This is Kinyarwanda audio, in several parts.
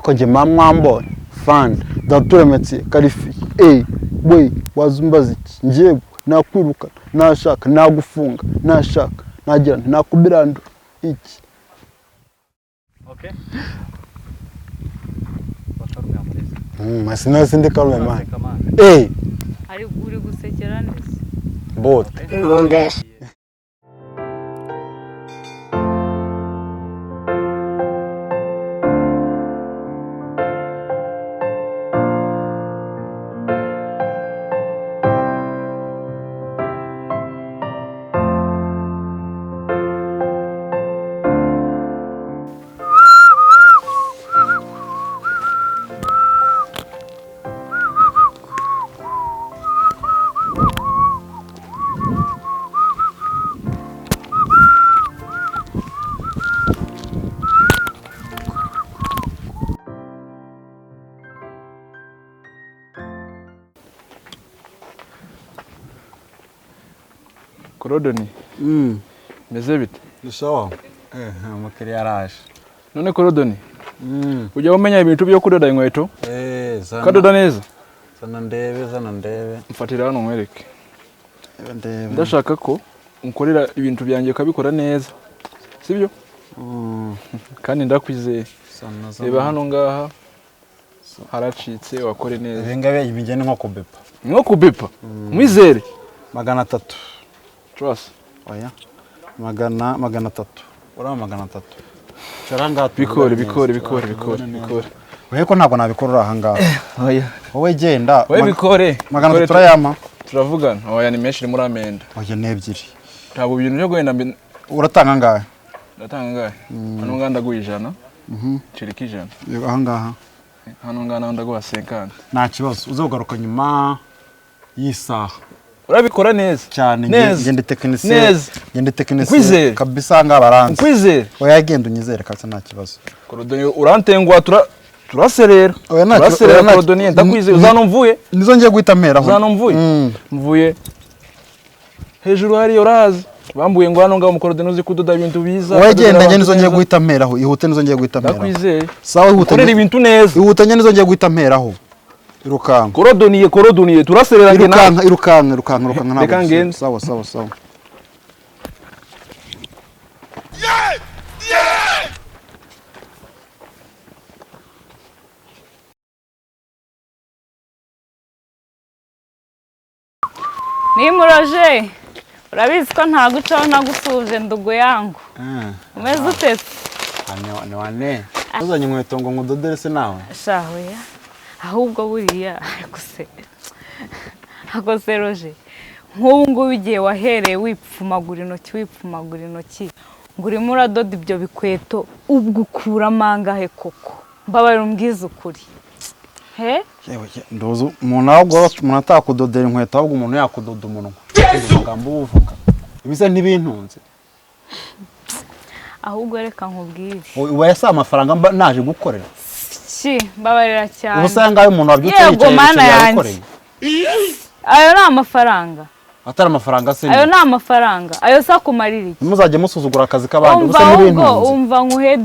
ako nge mamwambone fan daturemetse karifi we wazumbaza iki ngiye nakwiruka nashaka nagufunga nashaka nagira nakubirandura iki okay bakarume amureza masina sinde karume man ari uri gusekera neza bote Korodoni meze bite sawa umukiriya araje none Korodoni ujya umenya ibintu byo kudoda inkweto zana kadoda neza zana ndebe mfatira hano nkwereke ndashaka ko unkorera ibintu byanjye kabikora neza sibyo kandi ndakwizeye reba hano ngaha haracitse wakore neza ibingabe ibigene nko kubepa mwizere 300 trust oya 300 ura 300 charanga bikore wehe ko ntabwo nabikora aha ngaha oya wowe genda wowe bikore 300 turayama turavugana oya ni menshi muri amenda oya nebyiri ntabwo ibintu byo gwenda uratanga ngahe ndatanga ngahe hano nganda guijana cirika ijana aha ngaha hano ngana ndaguha 50 nta kibazo uzogaruka nyuma y'isaha urabikora neza cyane ngende tekinisiye kabisa ngabaranze kwizere oya genda unyizere kabisa nta kibazo Korodoni urantengwa turaserera Korodoni ndakwizeye uzanomvuye nizo ngiye guhita meraho uzanomvuye mvuye hejuru hari urazi bambuye ngo hano ngaho mu Korodoni uzi kudoda ibintu biza oya genda njye nizo ngiye guhita meraho ihute nizo ngiye guhita meraho ndakwizeye sawa ihute ukorera ibintu neza ihute njye nizo ngiye guhita meraho irukanka Korodoni turaserera irukanka ntabwo sawa Nimuroje urabizi ko nta gucaho nagusuje ndugo yangu umeze utese ni wane uzanye inkweto ngo ngudodere se nawe shawe ahubwo buriya akose Roje nk'ubu ngubu igihe wahereye wipfumagura intoki ngo urimo uradoda ibyo bikweto ubwo ukura amangahe koko mbabarira umbwiza ukuri ndozo umuntu atakudodera inkweto ahubwo umuntu yakudoda umunwa amagambo uvuga ibisa n'ibintunze ahubwo reka nkubwire uba yasa amafaranga naje gukorera mbabarira cyane ubusanga ayo umuntu wabyutse yicaye ayo ni amafaranga atari amafaranga se ayo ni amafaranga ayo sa kumarira iki muzajye musuzugura akazi k'abandi ubusa n'ibintunze umva nkuhe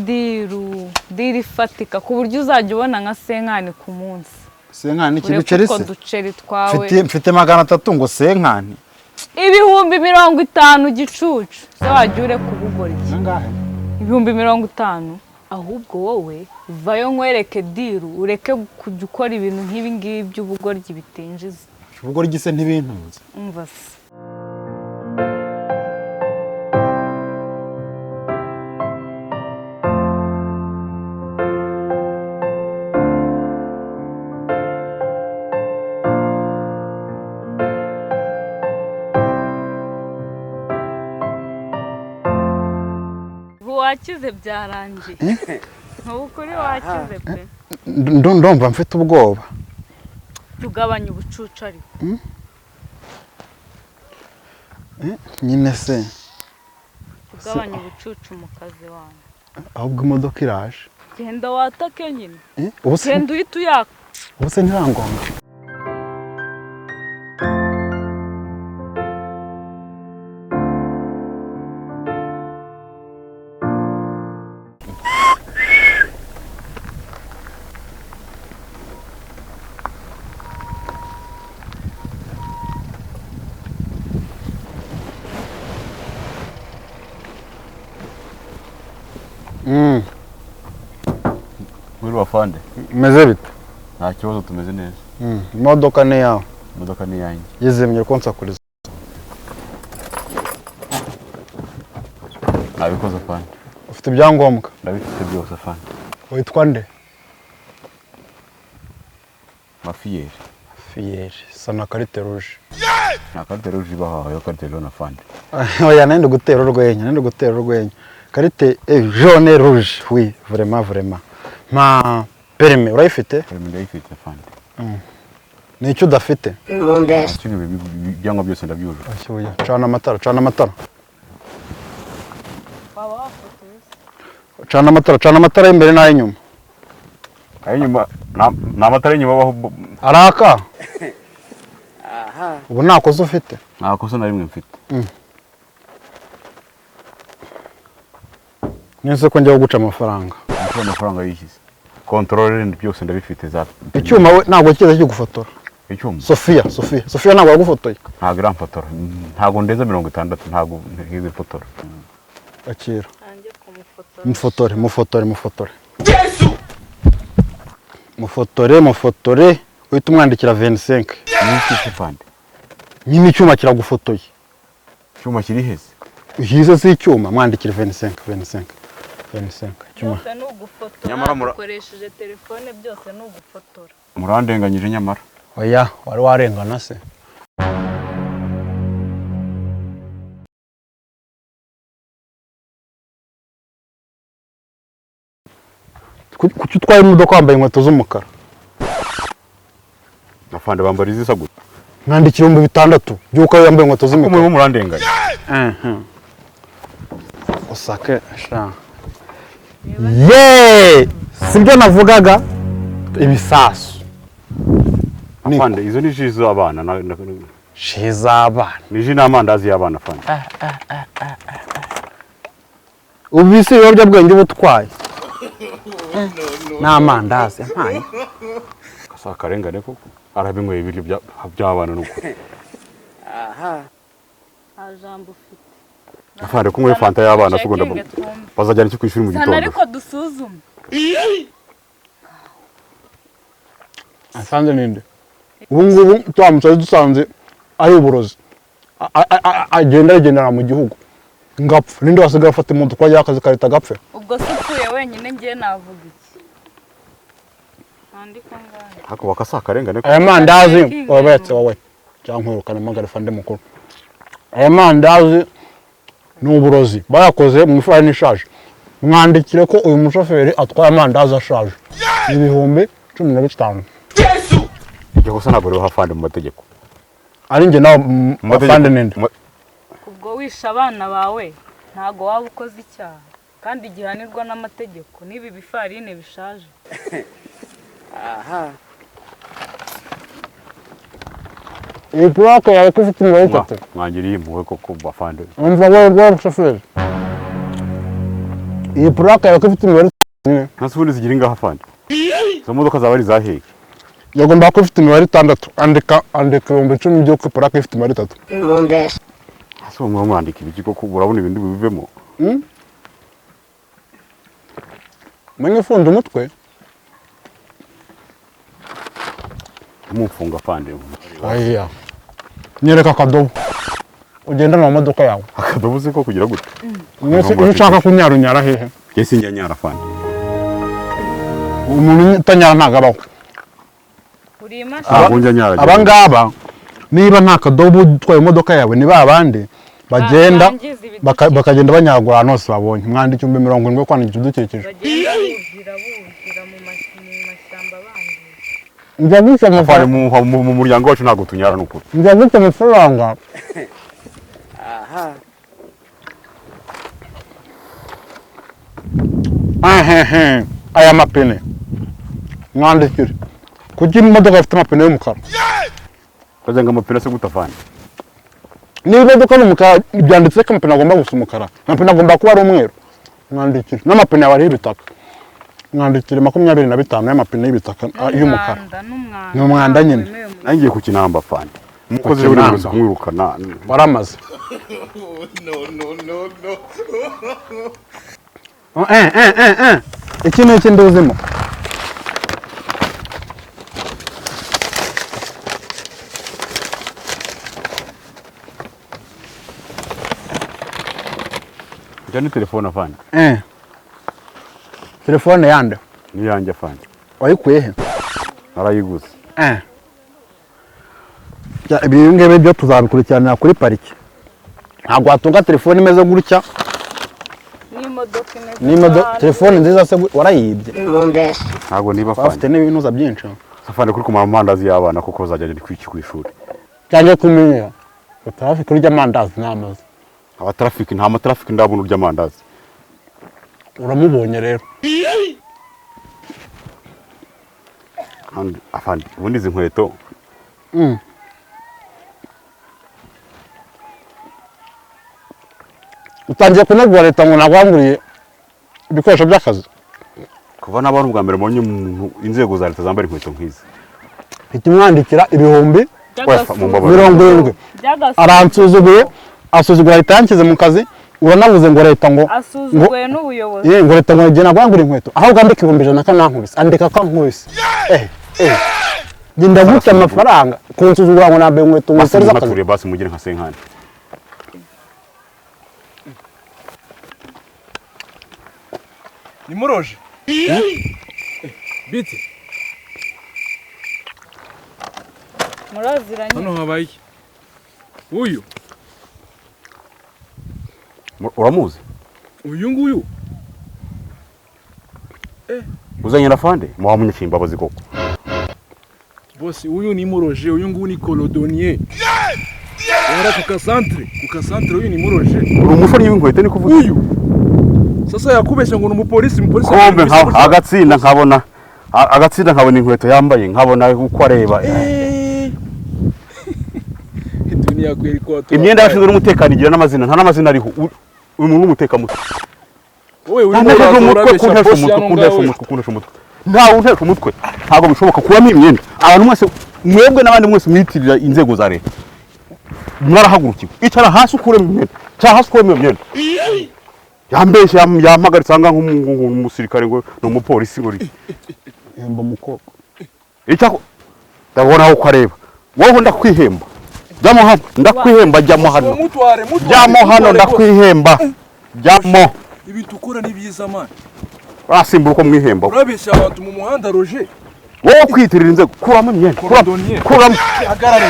diri fatika ku buryo uzajya ubona nka senkani ku munsi senkani kibiceri se duceri twawe mfite 300 ngo senkani ibihumbi 50 gicucu se wajya ure kubugora iki nangahe ibihumbi 50 ahubwo wowe vayo nkwereke diru ureke kujya ukora ibintu nk'ibi ngibi by'ubugoryi bitinjiza ubugoryi se ntibintunze umva se wakize byarangiye nk'ukuri wakize pe ndumva mfite ubwoba tugabanya ubucucu ariko nyine se tugabanya ubucucu mu kazi wanyu ahubwo imodoka iraje genda watake nyine ubuse genda uhita uyaka ubuse ntirangonga Muri bafande. Meze bite? Nta kibazo tumeze neza. Imodoka ni yawe. Imodoka ni yanjye. Yizemye ko nsakuriza. Nabikoze afande. Ufite ibyangombwa? Ndabifite byose afande. Witwa nde? Mafiyeri. Fiyeri. Sana karite rouge. Nta karite rouge ibaho, yo karite jaune afande. Oya nende gutera urwenya. Karite jaune rouge. Oui, vraiment. Ma permis urayifite? Permis ndayifite afande. Ni icyo udafite? Kimwe byangwa byose ndabyujuje. Ashyuye. Cana amatara. Cana amatara y'imbere n'ay'inyuma. Ay'inyuma nta matara y'inyuma baho. Araka? Ubu nta kosa ufite? Nta kosa na rimwe mfite. Nese ko njya guca amafaranga. Amafaranga yishyize. Controle byose ndabifite za. Icyuma we ntabwo kiza kigufotora. Icyuma. Sofia ntabwo yagufotoye. Ntabwo iramfotora. Ntabwo ndeza 60 ntabwo ngize fotora. Akira. Ange kumufotora. Mufotore. Mufotore. Uhita umwandikira 25. Niki afande. Nyine icyuma kiragufotoye. Icyuma kiri heze. Uhize si icyuma mwandikira 25. Icyuma. Byose ni ugufotora. Nyamara ukoresheje telefone byose ni ugufotora. Murandenganyije nyamara. Oya, wari warengana se. Kuki utwaye imodoka wambaye inkweto z'umukara? Afande bambara izisa gute? Mwandikira 6,000 byuko yambaye inkweto z'umukara. Kumwe murandenganya. Osake sha. Sibyo navugaga ibisasu. Afande izo ni jizo z'abana Shizabana. Ni jina amandazi y'abana afande. Ubise yobya bwenge butwaye. N'amandazi mpaye. Kasa karengane koko. Arabinyweye ibiryo by'abana nuko. Ajambo ufite. Afande kunywa fanta y'abana sugonda bazajyana iki kwishuri mu gitondo. Sana ariko dusuzuma. Afande ninde? Ubu twamucaye dusanze ari uburozi. Agendera mu gihugu. Ngapfa ninde wasigaye afata imodoka y'akazi karita gapfe. Ubwo supuye wenyine ngiye navuga iki? Andika ngahe? Hako bakasa karengane ko. Aya mandazi wabetse wowe. Cyangwa urukana magara fande mukuru. Aya mandazi ni uburozi bayakoze mu ifarini ishaje. Mwandikire ko uyu mushoferi atwaye amandazi ashaje. Ibihumbi 15. Ibyo gusa ntabwo rero hafande mu mategeko. Ari nge nawe afande ninde? Ubwo wisha abana bawe ntago waba ukoze icyaha kandi gihanirwa n'amategeko nibi bifarine bishaje. Iyi plaque yawe ko ifite imibare 3. Mwangiriye impuhwe koko bafande. Umva wewe shoferi. Iyi plaque yawe ko ifite imibare 3. Nasubundi zigira ingaha afande. Zo modoka zabari zahiye. Yagomba ko ifite imibare 6. Andika 10,000 byo ko plaque ifite imibare 3. Aso mwandika ibiki koko urabona ibindi bivemo. Mwenye fundo umutwe. Umufunga afande. Aya. Nyereka akadobo. Ugendana mu modoka yawe. Akadobo se ko kugira gute? Mwese ushaka kunyarunyara hehe? Yesi njyanyara afande. Umuntu utanyara ntagabaho. Uri imashi. Abangaba niba nta kadobo utwaye imodoka yawe ni babandi bagenda bakagenda banyagura ahantu hose babonye. Mwandika 70 kwandikira udukikije. Bagenda bugira mu mashyamba bangiye. Njya guca amafaranga mu muryango wacu ntago tunyara n'ukuri. Njya guca amafaranga. Aya mapine. Mwandikire. Kuki imodoka ifite amapine y'umukara? Kajanga amapine se gutafana. Niba imodoka n'umukara byanditse ko amapine agomba gusa umukara. Amapine agomba kuba ari umweru. Mwandikire. N'amapine yawe ari ibitaka. Mwandikire 25 y'amapine y'ibitaka y'umukara. Ni umwanda nyine. Nangiye ku kinamba afande. Umukozi uri muri kumwirukana. Waramaze. iki ni iki nduzimo Ijya ni telefone afande. telefone yande Ni yanjye afande. wayikuye he Narayiguze. ibi ngibi byo tuzabikurikiranira kuri pariki ntabwo watunga telefone imeze gutya n'imodoka telefone nziza se warayibye Ntabwo niba bafite afande. n'ibinuza byinshi Afande kuri kumara amandazi y'abana kuko bazajya ku ishuri. cyangwa kumenyera utahafi kurya amandazi n'amazi Abatrafiki nta matrafiki ndabona urya amandazi. uramubonye rero Kandi afande ubundi izi nkweto utangiye kunegura leta ngo nagwanguriye ibikoresho by'akazi kuva n'abantu bwa mbere mbonye umuntu inzego za leta zambara inkweto nk'izi. hita umwandikira ibihumbi Mu mbabare. 70 aransuzuguye asuzugura leta yanshyize mu kazi uranavuze ngo leta ngo asuzuguye n'ubuyobozi ngo leta ngo igihe nagwangura inkweto ahubwo andika 100 kanankubise andika kankubise genda gutya amafaranga kunsuzugura ngo nambaye inkweto Basi z'akazi mumaturiye basi mugire nka senkani. Ni muroje. Biti. muraziranye Hano habaye iki? Uyu. Uramuzi? Uyu nguyu. Uzanye na fande? Muhamunyakira imbabazi koko. Bosi uyu ni muroje, uyu nguyu ni colodonier. Yara ku kasantre uyu ni muroje. Uri umushoni w'inkweto ni kuvuga. Uyu. Sasa yakubeshya ngo ni umupolisi Kombe agatsinda nkabona nkabona inkweto yambaye nkabona uko areba. Dunia kweli kwa tu. Imyenda yashinzwe n'umutekano igira n'amazina nta n'amazina ariho. Uyu muntu n'umutekamutwe. Wowe uri kuntesha umutwe. Ntawe untesha umutwe. Ntabwo bishoboka kubamo imyenda. Abantu mwese mwebwe n'abandi mwese mwitirira inzego za leta. Mwarahagurukiwe. Icara hasi ukuremo imyenda. Cara hasi ukuremo imyenda. Yambeshe yampagaritse anga nk'umusirikare ngo n'umupolisi ngo hemba mukoko icyo ndabona aho kwareba wowe ndakwihemba jyamo hano ndakwihemba jyamo hano jyamo hano ndakwihemba jyamo ibintu ukora ni byiza man urasimbura uko mwihemba urabeshya abantu mu muhanda roje wowe kwitirira inzego kuramo imyenda kuramo hagarare